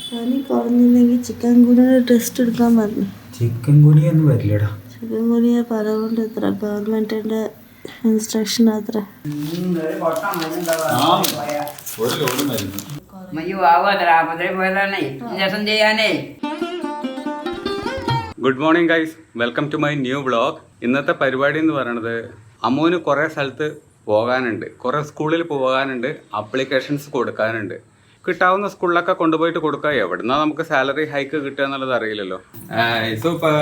പനി കുറഞ്ഞില്ലെങ്കിൽ chicken ഗുനിയുടെ test എടുക്കാൻ പറഞ്ഞു. ചിക്കൻ ഗുനിയ ഒന്നും വരില്ലടാ. ചിക്കൻ ഗുനിയ പറയുകൊണ്ട് എത്ര ഗവൺമെന്റിന്റെ ഇൻസ്ട്രക്ഷൻ അത്ര. Good morning guys, welcome to my new vlog. ഇന്നത്തെ പരിപാടി എന്ന് പറയുന്നത് അമ്മുവിന് കുറേ സ്ഥലത്ത് പോകാനുണ്ട്, കുറേ സ്കൂളിൽ പോകാനുണ്ട്, അപ്ലിക്കേഷൻസ് കൊടുക്കാനുണ്ട്. കിട്ടാവുന്ന സ്കൂളിലൊക്കെ കൊണ്ടുപോയിട്ട് കൊടുക്കുക. എവിടുന്നാ നമുക്ക് സാലറി ഹൈക്ക് കിട്ടുക എന്നുള്ളത് അറിയില്ലല്ലോ. സൂപ്പർ,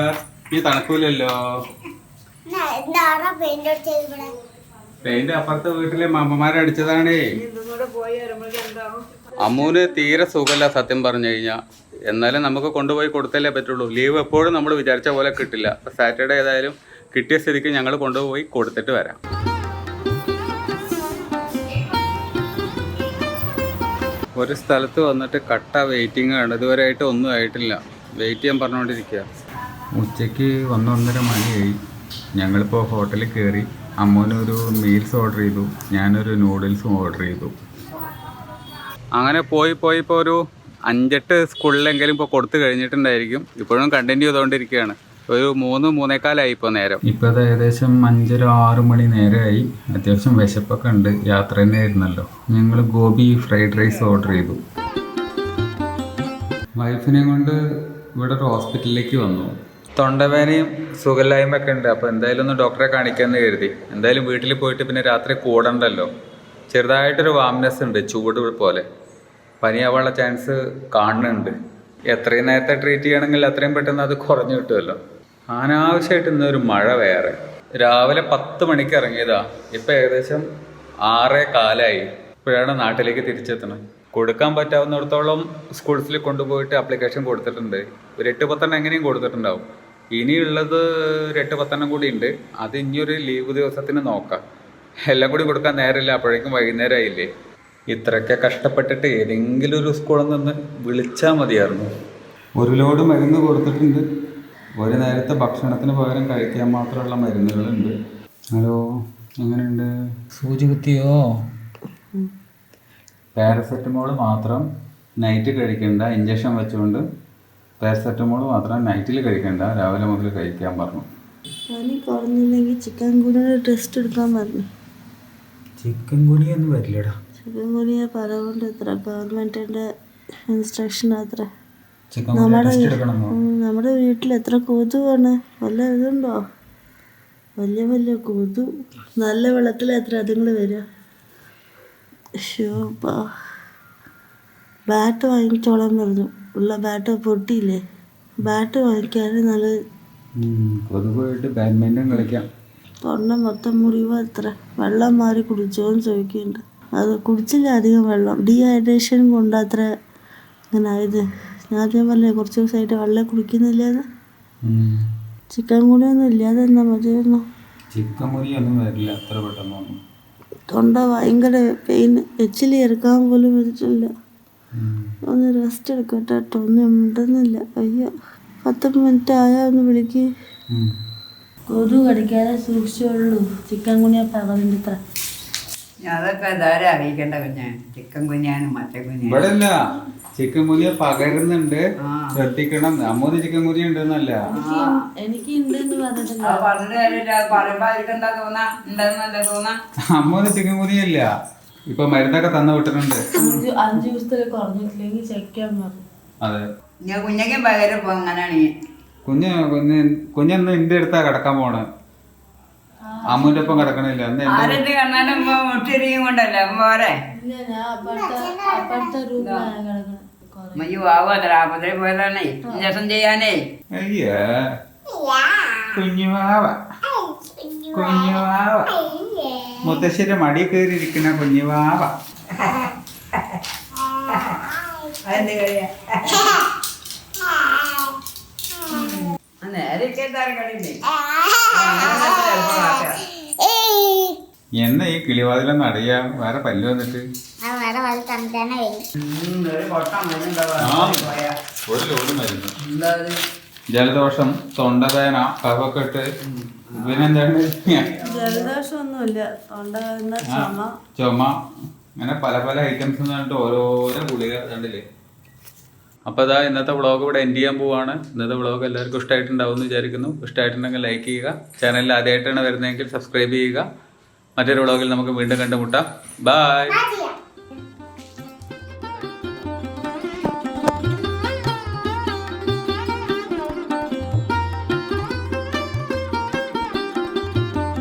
ഈ തണുക്കൂലല്ലോ. പെയിന്റ് അപ്പുറത്തെ വീട്ടിലെ മാമ്മമാരടിച്ചതാണേ. അമ്മൂന് തീരെ സുഖമല്ല സത്യം പറഞ്ഞു കഴിഞ്ഞാൽ. എന്നാലും നമുക്ക് കൊണ്ടുപോയി കൊടുത്തല്ലേ പറ്റുള്ളൂ. ലീവ് എപ്പോഴും നമ്മൾ വിചാരിച്ച പോലെ കിട്ടില്ല. അപ്പോൾ സാറ്റർഡേ ഏതായാലും കിട്ടിയ സ്ഥിതിക്ക് ഞങ്ങൾ കൊണ്ടുപോയി കൊടുത്തിട്ട് വരാം. ഒരു സ്ഥലത്ത് വന്നിട്ട് കട്ട വെയിറ്റിംഗ് ആണ്. ഇതുവരെയായിട്ട് ഒന്നും ആയിട്ടില്ല. വെയിറ്റ് ചെയ്യാൻ പറഞ്ഞുകൊണ്ടിരിക്കുക. ഉച്ചയ്ക്ക് 1-1:30 മണിയായി. ഞങ്ങളിപ്പോൾ ഹോട്ടലിൽ കയറി. അമ്മൂനൊരു മീൽസ് ഓർഡർ ചെയ്തു, ഞാനൊരു നൂഡിൽസും ഓർഡർ ചെയ്തു. അങ്ങനെ പോയി ഇപ്പോൾ ഒരു 5-8 സ്കൂളിലെങ്കിലും ഇപ്പോൾ കൊടുത്തു കഴിഞ്ഞിട്ടുണ്ടായിരിക്കും. ഇപ്പോഴും കണ്ടിന്യൂ ചെയ്തുകൊണ്ടിരിക്കുകയാണ്. ഒരു 3-3:15 ഇപ്പോൾ നേരം. ഇപ്പോൾ അത് ഏകദേശം 5-6 മണി നേരമായി. അത്യാവശ്യം വിശപ്പൊക്കെ ഉണ്ട്. യാത്ര തന്നെ ആയിരുന്നല്ലോ. ഞങ്ങൾ ഗോബി ഫ്രൈഡ് റൈസ് ഓർഡർ ചെയ്തു. വൈഫിനെ കൊണ്ട് ഇവിടെ ഒരു ഹോസ്പിറ്റലിലേക്ക് വന്നു. തൊണ്ടവേനയും സുഖമില്ലായ്മയൊക്കെ ഉണ്ട്. അപ്പോൾ എന്തായാലും ഒന്ന് ഡോക്ടറെ കാണിക്കാമെന്ന് കരുതി. എന്തായാലും വീട്ടിൽ പോയിട്ട് പിന്നെ രാത്രി കൂടണ്ടല്ലോ. ചെറുതായിട്ടൊരു വാംനെസ് ഉണ്ട്, ചൂട് പോലെ. പനിയാവാനുള്ള ചാൻസ് കാണുന്നുണ്ട്. എത്രയും നേരത്തെ ട്രീറ്റ് ചെയ്യണമെങ്കിൽ അത്രയും പെട്ടെന്ന് അത് കുറഞ്ഞു കിട്ടുമല്ലോ. അനാവശ്യമായിട്ട് ഇന്നൊരു മഴ വേറെ. രാവിലെ 10 മണിക്ക് ഇറങ്ങിയതാ. ഇപ്പം ഏകദേശം 6:15. ഇപ്പോഴാണ് നാട്ടിലേക്ക് തിരിച്ചെത്തണം. കൊടുക്കാൻ പറ്റാവുന്നിടത്തോളം സ്കൂൾസിൽ കൊണ്ടുപോയിട്ട് ആപ്ലിക്കേഷൻ കൊടുത്തിട്ടുണ്ട്. ഒരു 8-10 എങ്ങനെയും കൊടുത്തിട്ടുണ്ടാവും. ഇനിയുള്ളത് ഒരു 8-10 കൂടി ഉണ്ട്. അത് ഇനിയൊരു ലീവ് ദിവസത്തിന് നോക്കാം. എല്ലാം കൂടി കൊടുക്കാൻ നേരമില്ല. അപ്പോഴേക്കും വൈകുന്നേരം ആയില്ലേ. ഇത്രയൊക്കെ കഷ്ടപ്പെട്ടിട്ട് ഏതെങ്കിലും ഒരു സ്കൂളിൽ നിന്ന് വിളിച്ചാൽ മതിയായിരുന്നു. ഒരു ലോഡ് മരുന്ന് കൊടുത്തിട്ടുണ്ട്. ഒരു നേരത്തെ ഭക്ഷണത്തിന് പകരം കഴിക്കാൻ മാത്രമുള്ള മരുന്നുകളുണ്ട്. ഹലോ, എങ്ങനെയുണ്ട്? സൂചി കുത്തിയോ? പാരസെറ്റമോൾ മാത്രം നൈറ്റ് കഴിക്കണ്ട. ഇഞ്ചക്ഷൻ വെച്ചുകൊണ്ട് പാരസെറ്റമോൾ മാത്രം നൈറ്റിൽ കഴിക്കണ്ട, രാവിലെ മുതൽ കഴിക്കാൻ പറഞ്ഞു. പനി കുറഞ്ഞില്ലെങ്കിൽ ചിക്കൻ ഗുനിയുടെ ടെസ്റ്റ് എടുക്കാൻ പറഞ്ഞു. ചിക്കൻ ഗുനിയ ഒന്നും വരില്ലടാ. ചിക്കൻ ഗുനിയ പറയുകൊണ്ട് എത്ര ഗവൺമെന്റിന്റെ ഇൻസ്ട്രക്ഷൻ അത്ര. നമ്മുടെ വീട്ടിൽ എത്ര കൊതുവാണ്. വല്ല ഇതുണ്ടോ? വലിയ കൊതു. നല്ല വെള്ളത്തിൽ എത്ര അതുങ്ങൾ വരിക. ബാറ്റ് വാങ്ങിച്ചോളാൻ പറഞ്ഞു. ഉള്ള ബാറ്റ് പൊട്ടിയില്ലേ, ബാറ്റ് വാങ്ങിക്കാൻ നല്ലത്. കൊതുവായിട്ട് ബാഡ്മിൻ്റൺ കളിക്കാം. തൊണ്ട മൊത്തം മുറിവ്. എത്ര വെള്ളം മാറി കുടിച്ചോന്ന് ചോദിക്കുന്നുണ്ട്. അത് കുടിച്ചില്ല അധികം വെള്ളം. ഡീഹൈഡ്രേഷൻ കൊണ്ട് അത്ര അങ്ങനെ ആയത്. ഞാൻ ആദ്യം പറഞ്ഞേ കുറച്ച് ദിവസമായിട്ട് വെള്ളം കുടിക്കുന്നില്ലെന്ന്. ചിക്കൻ ഗുനിയൊന്നും ഇല്ലാതെ എന്നാ മതിയായിരുന്നു. ചിക്കൻ ഗുനിയൊന്നും വരില്ല അത്ര പെട്ടെന്ന്. തൊണ്ട ഭയങ്കര പെയിൻ. എച്ചിൽ ഇറക്കാൻ പോലും പറ്റില്ല. ഒന്ന് റെസ്റ്റ് എടുക്കട്ടെ കേട്ടോ. ഒന്നും ഉണ്ടെന്നില്ല. അയ്യോ, 10 മിനിറ്റ് ആയാൽ ഒന്ന് വിളിക്ക്. കൊതു കടിക്കാതെ സൂക്ഷിച്ചോളൂ. ചിക്കൻ ഗുനിയ പകലിൻ്റെ ഇത്ര. അതൊക്കെ ധാരാ അറിയിക്കേണ്ട കുഞ്ഞാ. ചിക്കൻ കുഞ്ഞാനും മറ്റേ കുഞ്ഞാനും ഇവിടെ ഇല്ല. ചിക്കൻ ഗുനിയ പകരുന്നുണ്ട്, ശ്രദ്ധിക്കണം. അമ്മൂന്ന് ചിക്കൻ ഗുനിയ ഉണ്ടെന്നല്ല. എനിക്ക് ഉണ്ടെന്ന് പറഞ്ഞിട്ടില്ല. പറയുമ്പോ അവർക്ക് എന്താ തോന്നാ, ഉണ്ടെന്നല്ല തോന്നാ. അമ്മൂന്ന് ചിക്കൻ ഗുനിയ ഇല്ല. ഇപ്പൊ മരുന്നൊക്കെ തന്നു വിട്ടിട്ടുണ്ട്. 5 ദിവസത്തിൽ കുറഞ്ഞിട്ടില്ലെങ്കിൽ ചെക്ക് ചെയ്യാൻ പറഞ്ഞു. അതെ, ഞാൻ കുഞ്ഞയ്ക്കും പകരം പോ. അങ്ങനെയാണ് കുഞ്ഞന്ന് എന്റെ അടുത്താ കിടക്കാൻ പോണ്. അമ്മൂന്റെ ഒപ്പം കിടക്കണില്ല. ആരെന്ത് കണ്ണാലും മുട്ടിരിയും കൊണ്ടല്ലേ പോരെ. മയ്യോ ആവോ അത്ര ആപത്രി പോയതാണേ ഇഞ്ചക്ഷൻ ചെയ്യാനേ. അയ്യേ, കുഞ്ഞുവാവ മുത്തശ്ശിയുടെ മടി കയറിയിരിക്കുന്ന കുഞ്ഞുവാവ. അതെന്ത് കളിയാ? നേരെ കളിയില്ലേ. എന്നാ ഈ കിളിവാതിലൊന്നും അടയാം. വേറെ പല്ല് വന്നിട്ട് ഒരു ലോഡ് മരുന്ന്. ജലദോഷം, തൊണ്ടവേദന, കഫക്കെട്ട്, പിന്നെന്താണ് ജലദോഷമൊന്നുമില്ല. തൊണ്ടവേദന, ചുമ, അങ്ങനെ പല ഐറ്റംസ് പറഞ്ഞിട്ട് ഓരോരോ ഗുളിക കണ്ടില്ലേ. അപ്പോൾ അതാ ഇന്നത്തെ വ്ളോഗ് ഇവിടെ എൻഡ് ചെയ്യാൻ പോവാണ്. ഇന്നത്തെ വ്ളോഗ് എല്ലാവർക്കും ഇഷ്ടമായിട്ടുണ്ടാവും എന്ന് വിചാരിക്കുന്നു. ഇഷ്ടമായിട്ടുണ്ടെങ്കിൽ ലൈക്ക് ചെയ്യുക. ചാനലിൽ ആദ്യമായിട്ടാണ് വരുന്നതെങ്കിൽ സബ്സ്ക്രൈബ് ചെയ്യുക. മറ്റൊരു വ്ളോഗിൽ നമുക്ക് വീണ്ടും കണ്ടുമുട്ടാം. ബൈ.